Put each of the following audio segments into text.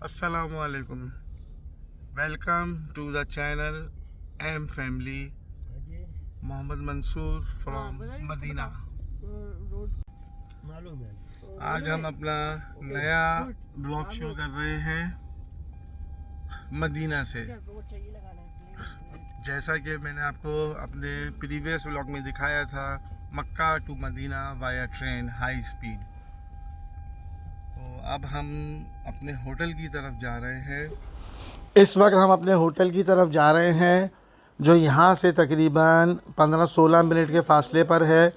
Assalamu alaikum. Welcome to the channel M Family. Mohammed Mansoor from Medina. आज हम अपना नया ब्लॉग शो कर रहे हैं मदीना से। जैसा कि मैंने आपको अपने प्रीवियस ब्लॉग में दिखाया था, Makkah to Madinah via train high speed. तो अब हम अपने होटल की तरफ जा रहे हैं। इस वक्त हम अपने होटल की तरफ जा रहे हैं, जो यहाँ से तकरीबन 15-16 मिनट के फ़ासले पर है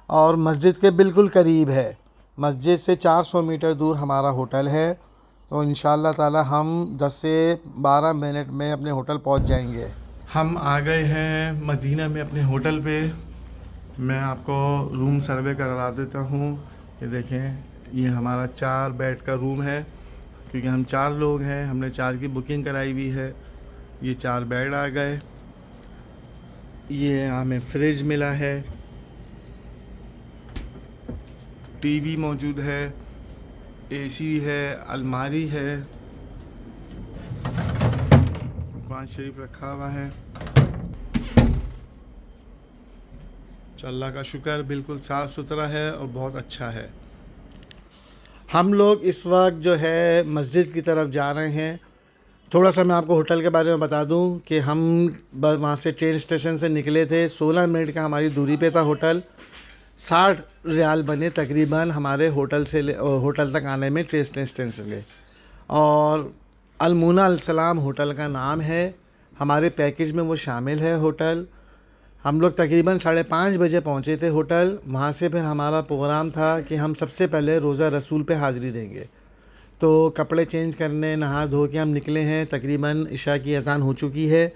और मस्जिद के बिल्कुल करीब है। मस्जिद से 400 मीटर दूर हमारा होटल है। तो इंशाअल्लाह ताला हम 10 से 12 मिनट में अपने होटल पहुँच जाएंगे। हम आ गए हैं मदीना में अपने होटल पे। मैं आपको रूम सर्वे करवा देता हूँ। ये देखें, ये हमारा 4 बेड का रूम है, क्योंकि हम 4 लोग हैं। हमने 4 की बुकिंग कराई हुई है। ये 4 बेड आ गए। ये हमें फ्रिज मिला है, टीवी मौजूद है, एसी है, अलमारी है, कुरान शरीफ रखा हुआ है। तो अल्लाह का शुक्र, बिल्कुल साफ़ सुथरा है और बहुत अच्छा है। हम लोग इस वक्त जो है मस्जिद की तरफ जा रहे हैं। थोड़ा सा मैं आपको होटल के बारे में बता दूं कि हम वहाँ से ट्रेन स्टेशन से निकले थे। 16 मिनट का हमारी दूरी पे था होटल। 60 रियाल बने तकरीबन हमारे होटल तक आने में ट्रेन स्टेशन से। और अलमुना अलसलाम होटल का नाम है। हमारे पैकेज में वो शामिल है होटल। हम लोग तकरीबन 5:30 बजे पहुँचे थे होटल। वहाँ से फिर हमारा प्रोग्राम था कि हम सबसे पहले रोज़ा रसूल पे हाज़िरी देंगे। तो कपड़े चेंज करने, नहा धो के हम निकले हैं। तकरीबन इशा की अज़ान हो चुकी है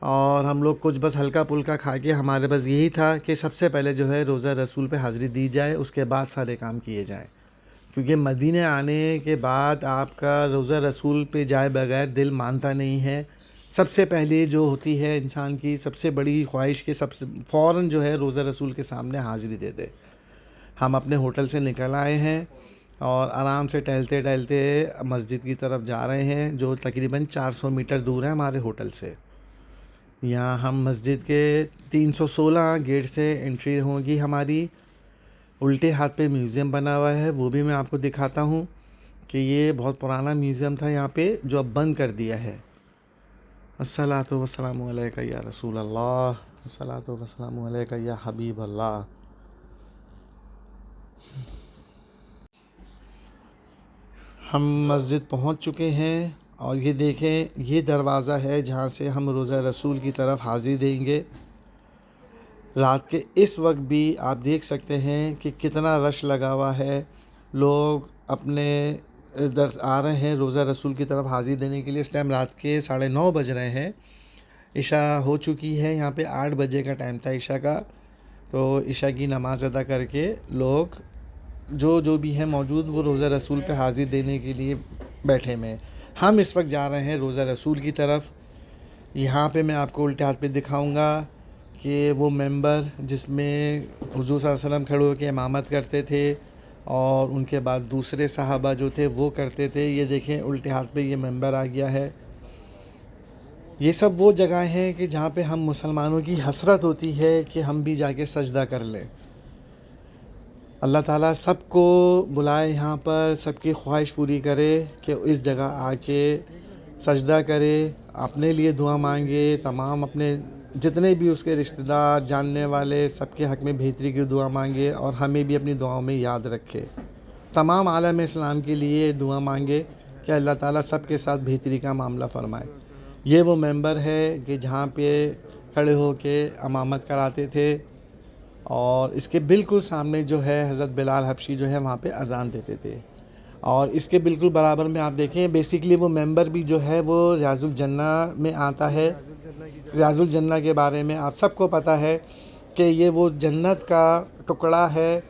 और हम लोग कुछ बस हल्का पुल्का खा के, हमारे बस यही था कि सबसे पहले जो है रोज़ा रसूल पे हाज़िरी दी जाए, उसके बाद सारे काम किए जाएं। क्योंकि मदीने आने के बाद आपका रोज़ा रसूल पे जाए बगैर दिल मानता नहीं है। सबसे पहले जो होती है इंसान की सबसे बड़ी ख्वाहिश के सबसे फ़ौरन जो है रोज़ा रसूल के सामने हाज़िरी दे दे। हम अपने होटल से निकल आए हैं और आराम से टहलते टहलते मस्जिद की तरफ जा रहे हैं, जो तकरीबन 400 मीटर दूर है हमारे होटल से। यहाँ हम मस्जिद के 316 गेट से एंट्री होगी हमारी। उल्टे हाथ पे म्यूज़ियम बना हुआ है, वो भी मैं आपको दिखाता हूँ कि ये बहुत पुराना म्यूज़ियम था यहाँ पे, जो अब बंद कर दिया है। अस्सलातु वस्सलामु अलैका या रसूल अल्लाह, अस्सलातु वस्सलामु अलैका या हबीब अल्लाह। हम मस्जिद पहुंच चुके हैं और ये देखें, ये दरवाज़ा है जहां से हम रोज़ा रसूल की तरफ हाज़िरी देंगे। रात के इस वक्त भी आप देख सकते हैं कि कितना रश लगा हुआ है। लोग अपने इधर आ रहे हैं रोज़ा रसूल की तरफ हाज़िरी देने के लिए। इस टाइम रात के 9:30 बज रहे हैं। इशा हो चुकी है। यहाँ पे 8 बजे का टाइम था इशा का। तो इशा की नमाज़ अदा करके लोग जो भी है मौजूद, वो रोज़ा रसूल पे हाज़िरी देने के लिए बैठे में। हम इस वक्त जा रहे हैं रोज़ा रसूल की तरफ। यहाँ पे मैं आपको उल्टे हाथ पे दिखाऊंगा कि वो मेंबर जिसमें हुज़ूर सल्लल्लाहु अलैहि वसल्लम खड़े होकर इमामत करते थे और उनके बाद दूसरे सहाबा जो थे वो करते थे। ये देखें, उल्टे हाथ पे ये मेंबर आ गया है। ये सब वो जगह हैं कि जहाँ पे हम मुसलमानों की हसरत होती है कि हम भी जाके सजदा कर लें। अल्लाह ताला सबको बुलाए यहाँ पर, सबकी ख्वाहिश पूरी करे कि इस जगह आके सजदा करे, अपने लिए दुआ मांगे, तमाम अपने जितने भी उसके रिश्तेदार जानने वाले सबके हक़ में बेहतरी की दुआ मांगे और हमें भी अपनी दुआओं में याद रखे। तमाम आलम इस्लाम के लिए दुआ मांगे कि अल्लाह ताला सबके साथ बेहतरी का मामला फ़रमाए। ये वो मेंबर है कि जहाँ पे खड़े होके इमामत कराते थे और इसके बिल्कुल सामने जो है हज़रत बिलाल हबशी जो है वहाँ पे अज़ान देते थे। और इसके बिल्कुल बराबर में आप देखें, बेसिकली वो मेंबर भी जो है वो रियाजुल जन्ना में आता है। रियाजुल जन्ना के बारे में आप सबको पता है कि ये वो जन्नत का टुकड़ा है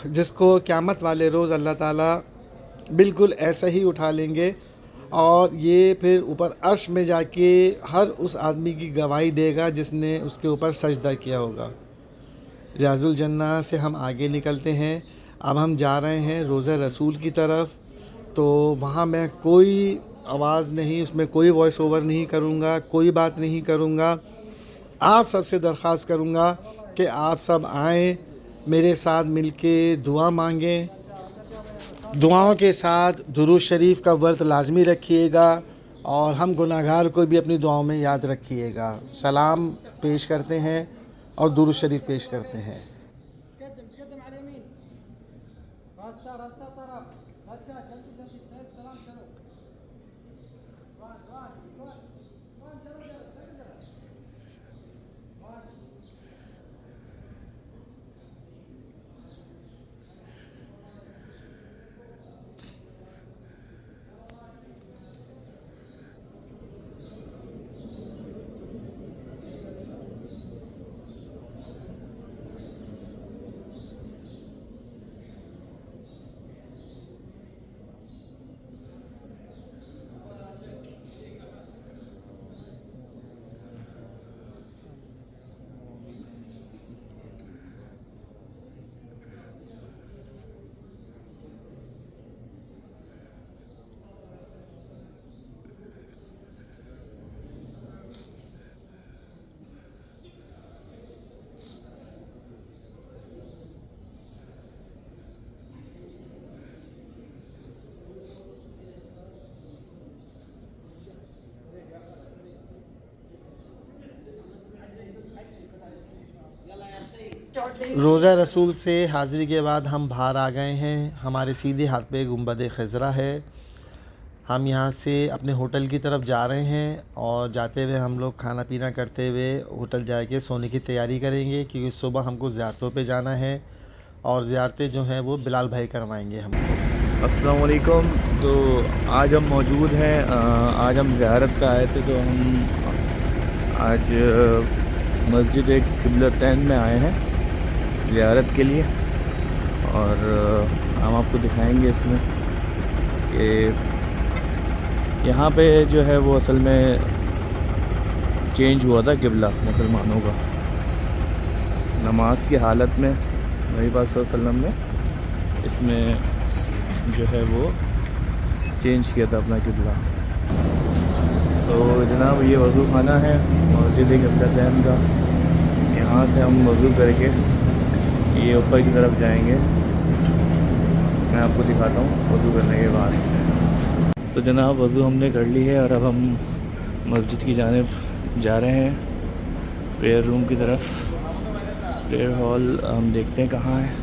जिसको क़यामत वाले रोज़ अल्लाह ताला बिल्कुल ऐसा ही उठा लेंगे और ये फिर ऊपर अर्श में जाके हर उस आदमी की गवाही देगा जिसने उसके ऊपर सजदा किया होगा। रियाजुल जन्ना से हम आगे निकलते हैं। अब हम जा रहे हैं रोज़ा रसूल की तरफ। तो वहाँ मैं कोई आवाज़ नहीं, उसमें कोई वॉइस ओवर नहीं करूँगा, कोई बात नहीं करूँगा। आप सबसे दरख्वास्त करूँगा कि आप सब आएँ, मेरे साथ मिलके दुआ मांगें। दुआओं के साथ दुरूद शरीफ का वर्त लाजमी रखिएगा और हम गुनाहगार को भी अपनी दुआओं में याद रखिएगा। सलाम पेश करते हैं और दुरूद शरीफ पेश करते हैं। रोज़ा रसूल से हाज़िरी के बाद हम बाहर आ गए हैं। हमारे सीधे हाथ पे गुंबद खज़रा है। हम यहाँ से अपने होटल की तरफ जा रहे हैं और जाते हुए हम लोग खाना पीना करते हुए होटल जाके सोने की तैयारी करेंगे क्योंकि सुबह हमको ज़ियारतों पे जाना है और ज़ियारतें जो हैं वो बिलाल भाई करवाएंगे हमको। अस्सलाम वालेकुम। तो आज हम मौजूद हैं, आज हम ज़ियारत पे आए थे। तो हम आज मस्जिद क़िबलतैन में आए हैं ज़ियारत के लिए और हम आपको दिखाएंगे इसमें कि यहाँ पे जो है वो असल में चेंज हुआ था क़िबला मुसलमानों का। नमाज की हालत में नबी पाक सल्लल्लाहु अलैहि वसल्लम ने इसमें जो है वो चेंज किया था अपना क़िबला। तो जनाब ये वज़ू खाना है मस्जिद क़िबलतैन का। यहाँ से हम वज़ू करके ये ऊपर की तरफ जाएंगे। मैं आपको दिखाता हूँ वज़ू करने के बाद। तो जनाब वज़ू हमने कर ली है और अब हम मस्जिद की जानिब जा रहे हैं, प्रेयर रूम की तरफ। प्रेयर हॉल हम देखते हैं कहाँ है।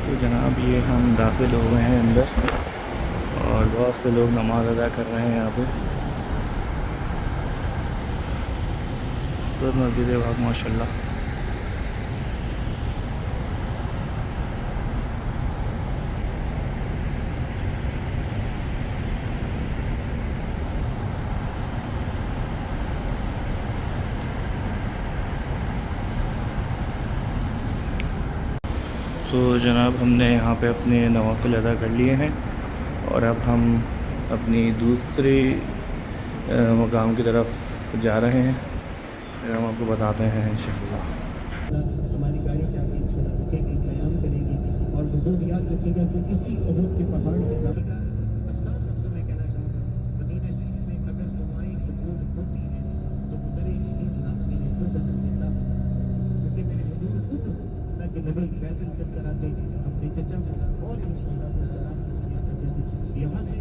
तो जनाब ये हम दाखिल हो गए हैं अंदर और बहुत से लोग नमाज़ अदा कर रहे हैं यहाँ पे। तो मस्जिद वाक़ माशाल्लाह। तो जनाब हमने यहाँ पे अपने नवाफ़िल अदा कर लिए हैं और अब हम अपनी दूसरी मकाम की तरफ जा रहे हैं। हम आपको बताते हैं इंशाअल्लाह। हमारी गाड़ी जाके इंशाअल्लाह रुकेगी, क़याम करेगी और बुज़ुर्ग याद रखिएगा कि इसी उहद के पहाड़ के आसान लफ्ज़ों में कहना चाहूँगा, मदीना शरीफ में अगर दुआएं कबूल होती हैं तो उधर एक चीज़ नाम मैंने खुद जिंदा, क्योंकि मेरे हुजूर खुद अल्लाह के नबी पैदल चल कर आते अपने चचा और इंशाअल्लाह को सलाम किया करते थे। यहाँ से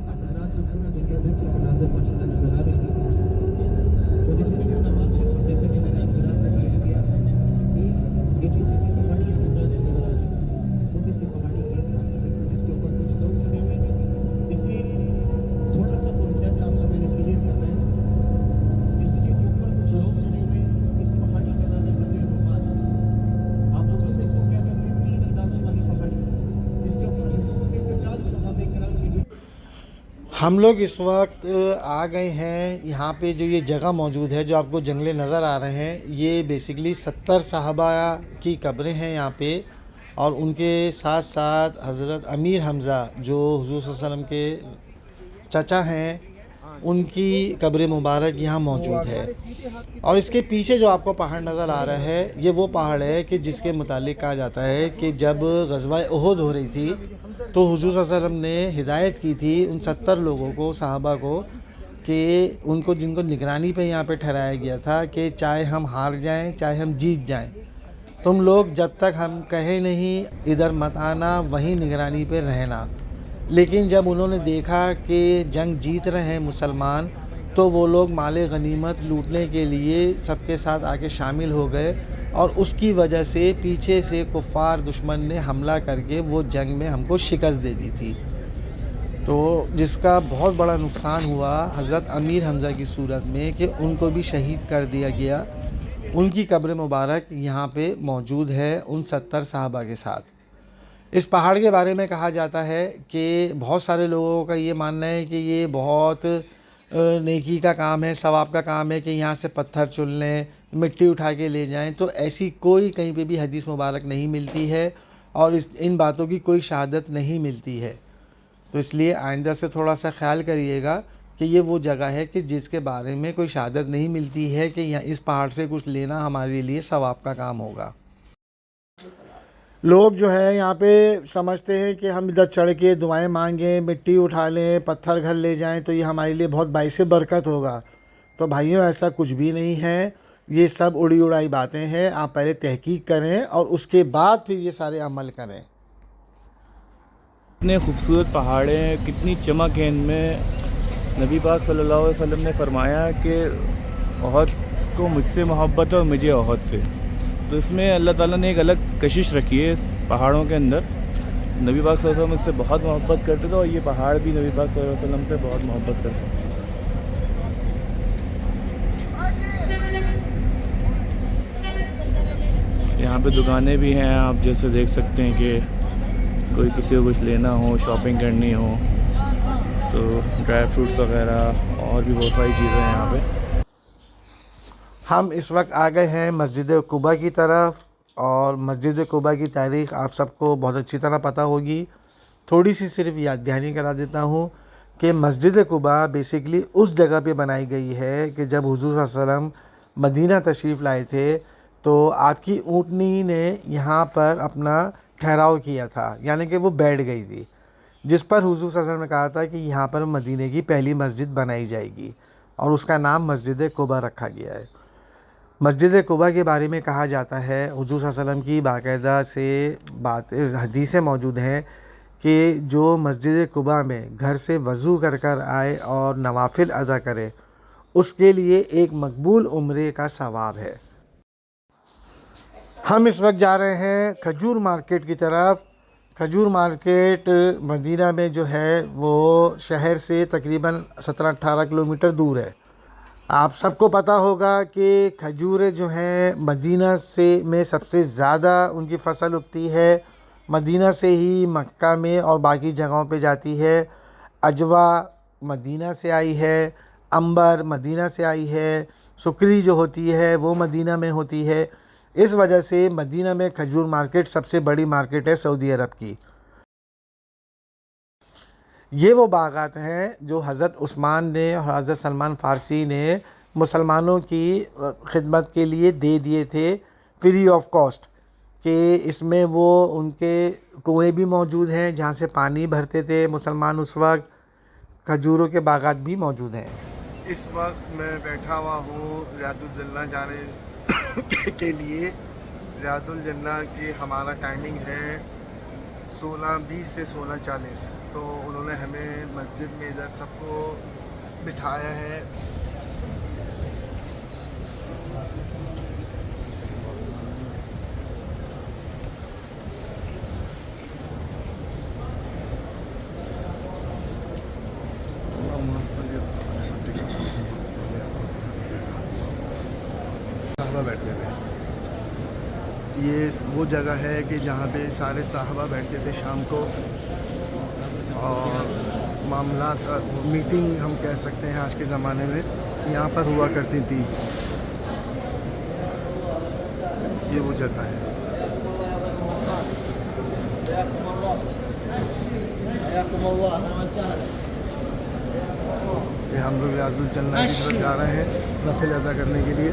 आप हज़रात को पूरा दुनिया भर की मनाज़िर माशाअल्लाह नज़र आ रही है। हम लोग इस वक्त आ गए हैं यहाँ पे। जो ये जगह मौजूद है, जो आपको जंगले नज़र आ रहे हैं, ये बेसिकली 70 साहबा की कब्रें हैं यहाँ पे। और उनके साथ साथ हज़रत अमीर हमज़ा जो हुज़ूर सल्लल्लाहु अलैहि वसल्लम के चचा हैं, उनकी कब्र मुबारक यहाँ मौजूद है। और इसके पीछे जो आपको पहाड़ नज़र आ रहा है, ये वो पहाड़ है कि जिसके मुतालिक कहा जाता है कि जब ग़ज़वा उहद हो रही थी तो हुज़ूर सल्लल्लाहु अलैहि वसल्लम ने हिदायत की थी उन 70 लोगों को, सहाबा को, कि उनको जिनको निगरानी पे यहाँ पे ठहराया गया था कि चाहे हम हार जाएं चाहे हम जीत जाएं, तुम लोग जब तक हम कहे नहीं इधर मत आना, वहीं निगरानी पे रहना। लेकिन जब उन्होंने देखा कि जंग जीत रहे हैं मुसलमान, तो वो लोग माले गनीमत लूटने के लिए सबके साथ आके शामिल हो गए। और उसकी वजह से पीछे से कुफ़ार दुश्मन ने हमला करके वो जंग में हमको शिकस्त दे दी थी। तो जिसका बहुत बड़ा नुकसान हुआ हज़रत अमीर हमज़ा की सूरत में कि उनको भी शहीद कर दिया गया। उनकी कब्र मुबारक यहाँ पे मौजूद है उन 70 साहबा के साथ। इस पहाड़ के बारे में कहा जाता है कि बहुत सारे लोगों का ये मानना है कि ये बहुत नेकी का काम है, सवाब का काम है कि यहाँ से पत्थर चुन लें, मिट्टी उठा के ले जाएं। तो ऐसी कोई कहीं पे भी हदीस मुबारक नहीं मिलती है और इन बातों की कोई शहादत नहीं मिलती है। तो इसलिए आइंदा से थोड़ा सा ख्याल करिएगा कि ये वो जगह है कि जिसके बारे में कोई शहादत नहीं मिलती है कि यहाँ इस पहाड़ से कुछ लेना हमारे लिए सवाब का काम होगा। लोग जो है यहाँ पे समझते हैं कि हम इधर चढ़ के दुआएं मांगें, मिट्टी उठा लें, पत्थर घर ले जाएं तो ये हमारे लिए बहुत बाइसे बरकत होगा। तो भाइयों, ऐसा कुछ भी नहीं है, ये सब उड़ी उड़ाई बातें हैं। आप पहले तहकीक करें और उसके बाद फिर ये सारे अमल करें। कितने खूबसूरत पहाड़ हैं, कितनी चमक है इनमें। नबी पाक सल्लल्लाहु अलैहि वसल्लम ने फरमाया कि ओहद को मुझसे मोहब्बत है और मुझे ओहद से। तो इसमें अल्लाह ताला ने एक अलग कशिश रखी है इस पहाड़ों के अंदर। नबी पाक सल्लल्लाहु अलैहि वसल्लम मुझसे बहुत मोहब्बत करते थे और ये पहाड़ भी नबी पाक सल्लल्लाहु अलैहि वसल्लम से बहुत मोहब्बत करते हैं। यहाँ पे दुकानें भी हैं, आप जैसे देख सकते हैं कि कोई किसी को कुछ लेना हो, शॉपिंग करनी हो तो ड्राई फ्रूट्स वगैरह और भी बहुत सारी चीज़ें हैं यहाँ पे। हम इस वक्त आ गए हैं मस्जिद कुबा की तरफ। और मस्जिद कुबा की तारीख़ आप सबको बहुत अच्छी तरह पता होगी। थोड़ी सी सिर्फ याद दहानी करा देता हूँ कि मस्जिद कुबा बेसिकली उस जगह पे बनाई गई है कि जब हुज़ूर सल्लल्लाहु अलैहि वसल्लम मदीना तशरीफ़ लाए थे तो आपकी ऊँटनी ने यहाँ पर अपना ठहराव किया था, यानी कि वो बैठ गई थी, जिस पर हुज़ूर सल्लल्लाहु अलैहि वसल्लम ने कहा था कि यहाँ पर मदीने की पहली मस्जिद बनाई जाएगी और उसका नाम मस्जिद कुबा रखा गया है। मस्जिद कुबा के बारे में कहा जाता है, हुज़ूर सल्लल्लाहु अलैहि वसल्लम की बाकायदा से बात हदीसें मौजूद हैं कि जो मस्जिद कुबा में घर से वज़ू कर कर आए और नवाफिल अदा करे, उसके लिए एक मकबूल उम्रे का सवाब है। हम इस वक्त जा रहे हैं खजूर मार्केट की तरफ। खजूर मार्केट मदीना में जो है वो शहर से तकरीबन 17-18 किलोमीटर दूर है। आप सबको पता होगा कि खजूरें जो हैं मदीना से में सबसे ज़्यादा उनकी फसल उगती है। मदीना से ही मक्का में और बाकी जगहों पे जाती है। अजवा मदीना से आई है, अंबर मदीना से आई है, सुकरी जो होती है वो मदीना में होती है। इस वजह से मदीना में खजूर मार्केट सबसे बड़ी मार्केट है सऊदी अरब की। ये वो बागात हैं जो हज़रत उस्मान ने और हज़रत सलमान फ़ारसी ने मुसलमानों की खिदमत के लिए दे दिए थे फ्री ऑफ कॉस्ट, कि इसमें वो उनके कुएं भी मौजूद हैं जहाँ से पानी भरते थे मुसलमान उस वक्त। खजूरों के बागात भी मौजूद हैं। इस वक्त मैं बैठा हुआ हूँ रियादुल जन्ना जाने के लिए। रियादुल जन्ना की हमारा टाइमिंग है 16:20 से 16:40। तो उन्होंने हमें मस्जिद में इधर सबको बिठाया है। साहबा बैठते थे। ये वो जगह है कि जहाँ पे सारे साहबा बैठते थे शाम को। और मामला मीटिंग हम कह सकते हैं आज के ज़माने में यहाँ पर हुआ करती थी। ये वो जगह है। ये हम लोग रियादुल जन्ना की तरफ जा रहे हैं नफिल अदा करने के लिए।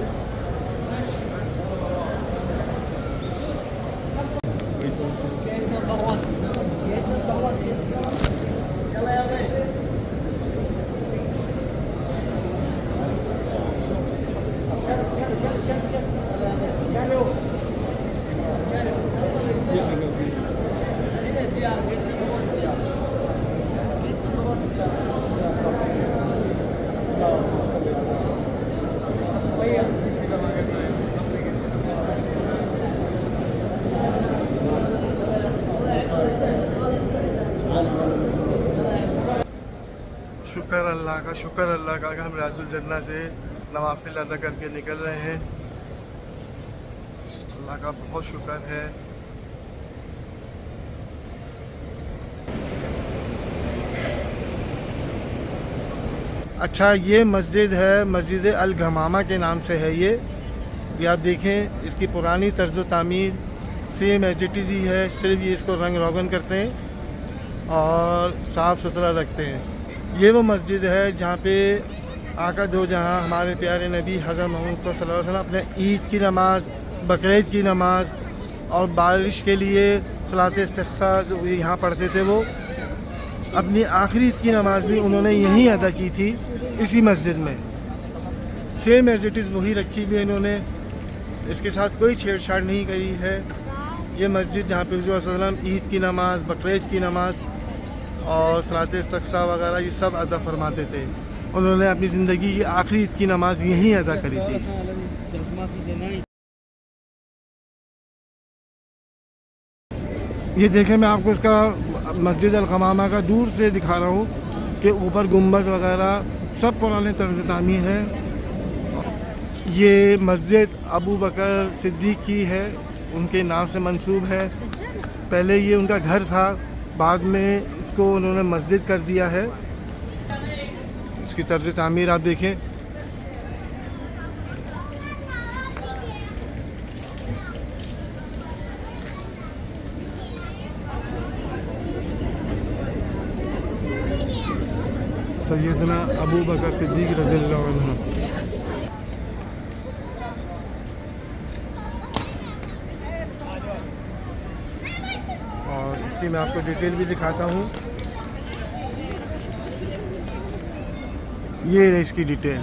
शुक्र अल्लाह का कि हम रियादुल जन्ना से नवाफिल अदा करके निकल रहे हैं। अल्लाह का बहुत शुक्र है। अच्छा, ये मस्जिद है, मस्जिद अल गमामा के नाम से है ये आप देखें इसकी पुरानी तर्ज़ तामीर सेम एज इट इज़ ही है, सिर्फ ये इसको रंग रोगन करते हैं और साफ़ सुथरा रखते हैं। ये वो मस्जिद है जहाँ पे आका दो जहाँ हमारे प्यारे नबी हज़रत मोहम्मद सल्लल्लाहु अलैहि वसल्लम अपने ईद की नमाज़, बकरीद की नमाज़ और बारिश के लिए सलात इस्तिग़्सा जो यहाँ पढ़ते थे, वो अपनी आखिरी ईद की नमाज़ भी उन्होंने यहीं अदा की थी, इसी मस्जिद में। सेम एज इट इज़ वही रखी हुई है इन्होंने, इसके साथ कोई छेड़छाड़ नहीं करी है। ये मस्जिद जहाँ पे हुज़ूर सल्लल्लाहु अलैहि वसल्लम ईद की नमाज़, बकरीद की नमाज़ और सलात इस्तिग़्सा वगैरह ये सब अदा फरमाते थे। उन्होंने अपनी ज़िंदगी की आखिरी ईद की नमाज़ यहीं अदा करी थी। ये देखें, मैं आपको इसका मस्जिद अल गमामा का दूर से दिखा रहा हूँ कि ऊपर गुम्बद वगैरह सब पुराने तर्ज़ तामीर है। ये मस्जिद अबू बकर सिद्दीक़ की है, उनके नाम से मंसूब है। पहले ये उनका घर था, बाद में इसको उन्होंने मस्जिद कर दिया है। इसकी तर्ज़ तामीर आप देखें। सैयदना अबू बकर सिद्दीक़ रज़ियल्लाहु अन्हु। और इसकी मैं आपको डिटेल भी दिखाता हूँ। ये है इसकी डिटेल।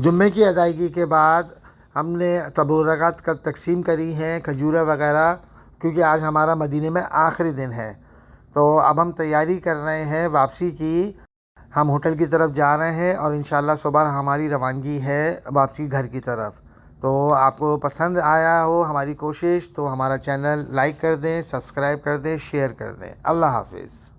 जुम्मे की अदायगी के बाद हमने तबरुकात कर तकसीम करी हैं, खजूरें वगैरह, क्योंकि आज हमारा मदीने में आखिरी दिन है। तो अब हम तैयारी कर रहे हैं वापसी की। हम होटल की तरफ जा रहे हैं और इंशाल्लाह सुबह हमारी रवानगी है वापसी घर की तरफ। तो आपको पसंद आया हो हमारी कोशिश तो हमारा चैनल लाइक कर दें, सब्सक्राइब कर दें, शेयर कर दें। अल्लाह हाफिज़।